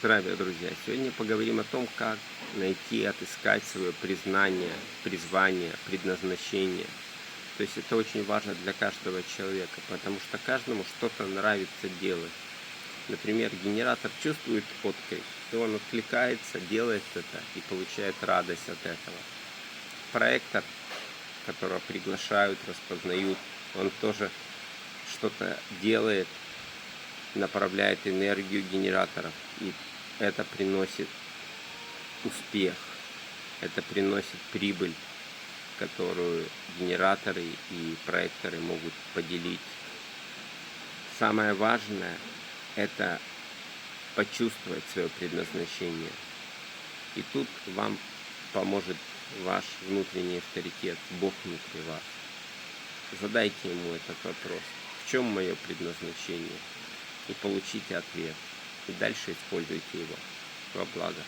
Здравия, друзья! Сегодня поговорим о том, как найти, отыскать свое признание, призвание, предназначение. То есть это очень важно для каждого человека, потому что каждому что-то нравится делать. Например, генератор чувствует отклик, и он откликается, делает это и получает радость от этого. Проектор, которого приглашают, распознают, он тоже что-то делает, направляет энергию генераторов, и это приносит успех, это приносит прибыль, которую генераторы и проекторы могут поделить. Самое важное – это почувствовать свое предназначение. И тут вам поможет ваш внутренний авторитет, Бог внутри вас. Задайте ему этот вопрос: в чем мое предназначение? И получите ответ. И дальше используйте его во благо.